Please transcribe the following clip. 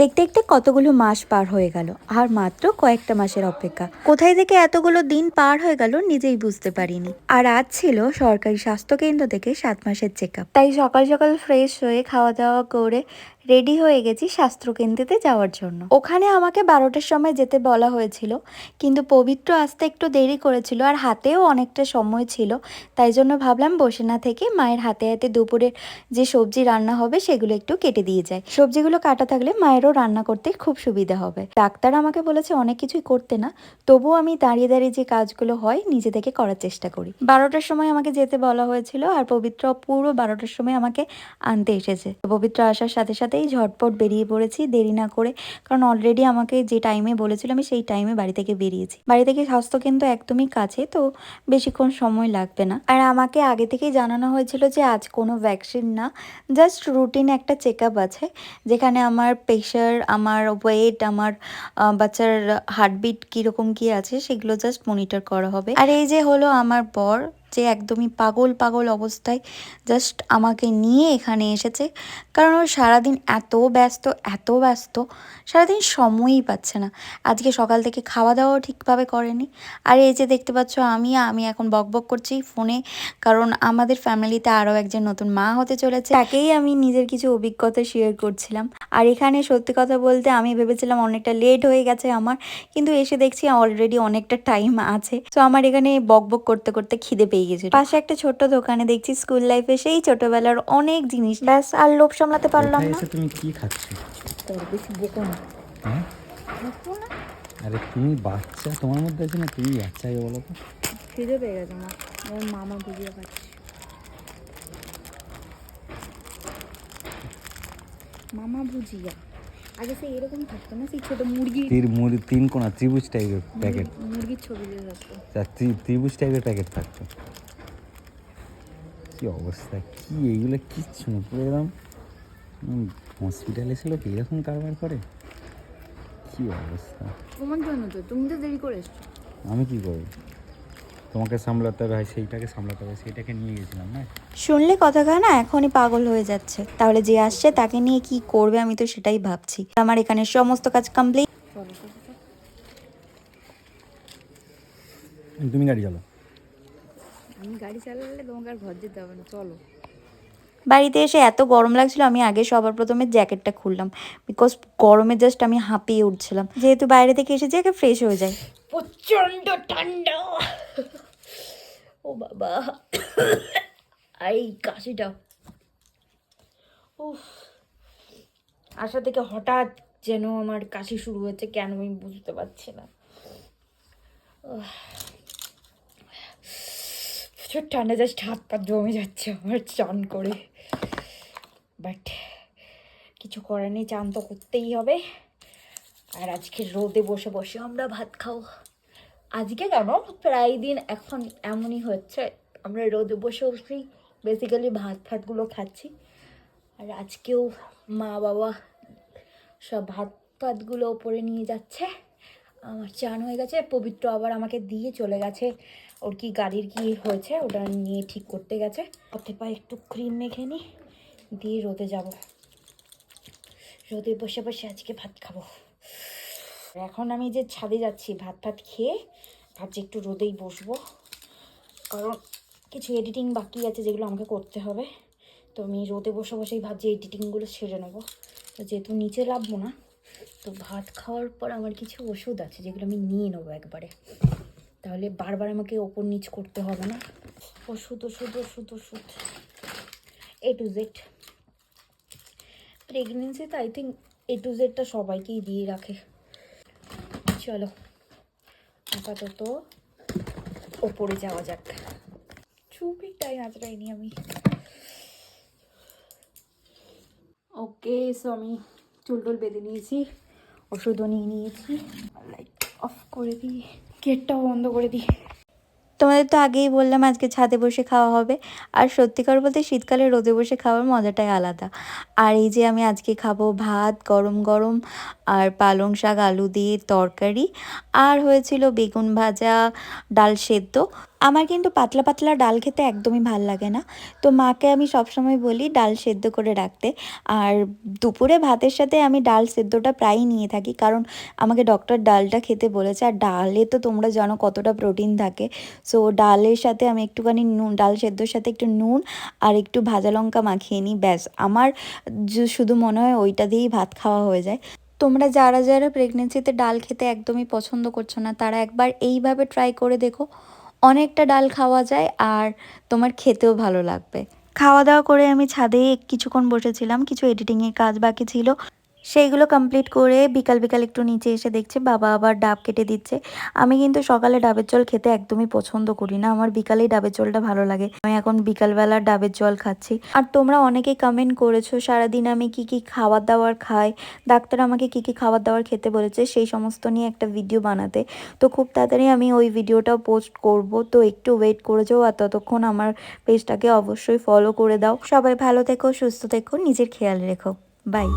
দেখতে দেখতে কতগুলো মাস পার হয়ে গেল, আর মাত্র কয়েকটা মাসের অপেক্ষা। কোথায় থেকে এতগুলো দিন পার হয়ে গেল নিজেই বুঝতে পারিনি। আর আজ ছিল সরকারি স্বাস্থ্য কেন্দ্র থেকে 7 মাসের চেক আপ। তাই সকাল সকাল ফ্রেশ হয়ে খাওয়া দাওয়া করে রেডি হয়ে গেছি স্বাস্থ্য কেন্দ্রেতে যাওয়ার জন্য। ওখানে আমাকে 12টার সময় যেতে বলা হয়েছিল, কিন্তু পবিত্র আসতে একটু দেরি করেছিল আর হাতেও অনেকটা সময় ছিল। তাই জন্য ভাবলাম বসে না থেকে মায়ের হাতে হাতে দুপুরের যে সবজি রান্না হবে সেগুলো একটু কেটে দিয়ে যায়। সবজিগুলো কাটা থাকলে মায়েরও রান্না করতে খুব সুবিধা হবে। ডাক্তার আমাকে বলেছে অনেক কিছুই করতে না, তবুও আমি দাঁড়িয়ে দাঁড়িয়ে যে কাজগুলো হয় নিজে থেকে করার চেষ্টা করি। 12টার সময় আমাকে যেতে বলা হয়েছিল, আর পবিত্র পুরো 12টার সময় আমাকে আনতে এসেছে। পবিত্র আসার সাথে সাথেই ঝটপট বেরিয়ে পড়েছি দেরি না করে, কারণ অলরেডি আমাকে যে টাইমে বলেছিল আমি সেই টাইমে বাড়ি থেকে বেরিয়েছি। বাড়ি থেকে স্বাস্থ্যকেন্দ্র একদমই কাছে, তো বেশিক্ষণ সময় লাগবে না। আর আমাকে আগে থেকেই জানানো হয়েছিল যে আজ কোনো ভ্যাকসিন না, জাস্ট রুটিন একটা চেক আপ আছে, যেখানে আমার প্রেশার, আমার ওয়েট, আমার বাচ্চার হার্টবিট কীরকম কী আছে সেগুলো জাস্ট মনিটর করা হবে। আর এই যে হলো আমার বর, যে একদমই পাগল পাগল অবস্থায় জাস্ট আমাকে নিয়ে এখানে এসেছে, কারণ ও সারাদিন এত ব্যস্ত, সারাদিন সময়ই পাচ্ছে না। আজকে সকাল থেকে খাওয়া দাওয়াও ঠিকভাবে করেনি। আর এই যে দেখতে পাচ্ছ আমি এখন বকবক করছি ফোনে, কারণ আমাদের ফ্যামিলিতে আরও একজন নতুন মা হতে চলেছে, তাকেই আমি নিজের কিছু অভিজ্ঞতা শেয়ার করছিলাম। আর এখানে সত্যি কথা বলতে আমি ভেবেছিলাম অনেকটা লেট হয়ে গেছে আমার, কিন্তু এসে দেখছি অলরেডি অনেকটা টাইম আছে। তো আমার এখানে বকবক করতে করতে খিদে পেয়ে গেছে। পাশে একটা ছোট্ট দোকানে দেখছি স্কুল লাইফে সেই ছোটবেলার অনেক জিনিস, ব্যাস আর লোভ সামলাতে পারলাম না। তুমি কি খাচ্ছ? তোর বেশি বকো না। হ্যাঁ, আরে তুমি বাচ্চা, তোমার মধ্যে আছে না, তুমি বাচ্চাই বলো তো। খিদে পেয়ে গেছে আমার, আমার মামা ভুজিয়া খাচ্ছি। মামা ভুজিয়া আগে সেই এরকম থাকতো না, সেই ছোট মুরগি, তিন কোনা ত্রিভুজ টাইপের প্যাকেট, মুরগির ছবি দিয়ে থাকতো। ত্রিভুজ টাইপের প্যাকেট থাকতো। কি অবস্থা, কি এইগুলো কিচ্ছু না, পুরো একদম হসপিটালে ছিল কি এরকম কারবার করে, কি অবস্থা। তোমার জন্য তো, তুমি তো দেরি করে এসছো। আমি কি করবো, তোমাকে সামলাতে হবে, সেইটাকে সামলাতে হবে, সেইটাকে নিয়ে গেছিলাম না। শুনলে কথা না এখনই পাগল হয়ে যাচ্ছে। তাহলে যে আসছে তাকে নিয়ে কি করবে, আমি তো সেটাই ভাবছি। আমার এখানে সমস্ত কাজ কমপ্লিট। তুমি গাড়ি চালাও। আমি গাড়ি চালালে তোমাকে আর ঘর যেতে হবে না, চলো। বাড়িতে এসে এত গরম লাগছিল, আমি আগে সবার প্রথমে জ্যাকেটটা খুললাম, বিকজ গরমে জাস্ট আমি হাঁপিয়ে উঠছিলাম। যেহেতু বাইরে থেকে এসে আগে ফ্রেশ হয়ে যায়। প্রচন্ড ঠান্ডা, ও বাবা, এই কাশিটা উফ, আসা থেকে হঠাৎ যেন আমার কাশি শুরু হয়েছে, কেন আমি বুঝতে পারছি না। প্রচুর ঠান্ডা, জাস্ট হাত পা জমে যাচ্ছে আমার চান করে, বাট কিছু করার নেই, চান তো করতেই হবে। আর আজকে রোদে বসে বসে আমরা ভাত খাও। আজকে কেন, প্রায় দিন এখন এমনই হচ্ছে, আমরা রোদে বসে বসেই বেসিক্যালি ভাতগুলো খাচ্ছি। আর আজকেও মা বাবা সব ভাতগুলো ওপরে নিয়ে যাচ্ছে। আমার চান হয়ে গেছে, পবিত্র আবার আমাকে দিয়ে চলে গেছে, ওর কি গাড়ির কি হয়েছে ওটা নিয়ে ঠিক করতে গেছে। পথে পায়ে একটু ক্রিম মেখে নিই, দিয়ে রোদে যাব, রোদে বসে বসে আজকে ভাত খাবো। এখন আমি যে ছাদে যাচ্ছি ভাত খেয়ে, ভাবছি একটু রোদেই বসবো, কারণ কিছু এডিটিং বাকি আছে যেগুলো আমাকে করতে হবে। তো আমি রোদে বসে বসেই ভাবছি এডিটিংগুলো সেরে নেবো। তো যেহেতু নিচে লাভবো না, তো ভাত খাওয়ার পর আমার কিছু ওষুধ আছে যেগুলো আমি নিয়ে নেবো একবারে, তাহলে বারবার আমাকে ওপর নিচ করতে হবে না। ওষুধ A to Z। প্রেগনেন্সিতে আই থিঙ্ক A to Zটা সবাইকেই দিয়ে রাখে। চলো আপাতত ওপরে যাওয়া যাক। চুপিটাই আঁচড়াইনি আমি। ওকে, সো আমি চুল বেঁধে নিয়েছি, ওষুধও নিয়ে নিয়েছি। লাইট অফ করে দিই, গেটটাও বন্ধ করে দিই। তোমাদের তো আগেই বললাম আজকে ছাদে বসে খাওয়া হবে, আর সত্যিকার বলতে শীতকালে রোদে বসে খাওয়ার মজাটাই আলাদা। আর এই যে আমি আজকে খাবো ভাত গরম গরম, আর পালং শাক আলু দিয়ে তরকারি, আর হয়েছিল বেগুন ভাজা, ডাল সেদ্ধ, আমার কিন্তু পাতলা পাতলা ডাল খেতে একদমই ভাল লাগে না, তো মাকে আমি সবসময় বলি ডাল সেদ্ধ করে রাখতে। আর দুপুরে ভাতের সাথে আমি ডাল সেদ্ধটা প্রায়ই নিয়ে থাকি, কারণ আমাকে ডক্টর ডালটা খেতে বলেছে। আর ডালে তো তোমরা জানো কতটা প্রোটিন থাকে। সো ডালের সাথে আমি একটুখানি নুন, ডাল সেদ্ধর সাথে একটু নুন আর একটু ভাজা লঙ্কা মাখিয়ে নিই, ব্যাস আমার শুধু মনে হয় ওইটা দিয়েই ভাত খাওয়া হয়ে যায়। তোমরা যারা যারা প্রেগনেন্সিতে ডাল খেতে একদমই পছন্দ করছো না, তারা একবার এইভাবে ট্রাই করে দেখো। অনেকটা ডাল খাওয়া যায় আর তোমার খেতেও ভালো লাগবে। খাওয়া দাওয়া করে আমি ছাদে কিছুক্ষণ বসেছিলাম, কিছু এডিটিংয়ের কাজ বাকি ছিল, সেইগুলো কমপ্লিট করে বিকাল বিকাল একটু নিচে এসে দেখছি বাবা আবার ডাব কেটে দিচ্ছে। আমি কিন্তু সকালে ডাবের জল খেতে একদমই পছন্দ করি না, আমার বিকালেই ডাবের জলটা ভালো লাগে। আমি এখন বিকালবেলা ডাবের জল খাচ্ছি। আর তোমরা অনেকেই কমেন্ট করেছো সারাদিন আমি কি কি খাবার দাবার খাই, ডাক্তার আমাকে কি কি খাবার দাবার খেতে বলেছে সেই সমস্ত নিয়ে একটা ভিডিও বানাতে। তো খুব তাড়াতাড়ি আমি ওই ভিডিওটাও পোস্ট করব, তো একটু ওয়েট করে যাও। আর ততক্ষণ আমার পেজটাকে অবশ্যই ফলো করে দাও। সবাই ভালো থেকো, সুস্থ থেকো, নিজের খেয়াল রেখো। বাই।